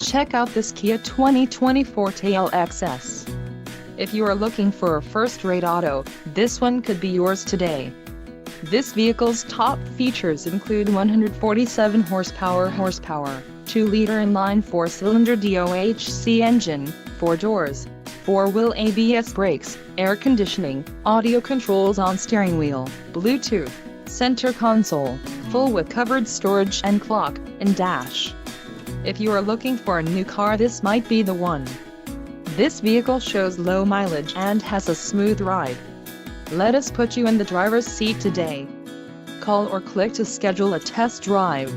Check out this Kia 2020 Forte LXS. If you are looking for a first-rate auto, this one could be yours today. This vehicle's top features include 147 horsepower, 2-liter inline 4-cylinder DOHC engine, 4 doors, 4-wheel ABS brakes, air conditioning, audio controls on steering wheel, Bluetooth, center console, full with covered storage and clock and dash. If you are looking for a new car, this might be the one. This vehicle shows low mileage and has a smooth ride. Let us put you in the driver's seat today. Call or click to schedule a test drive.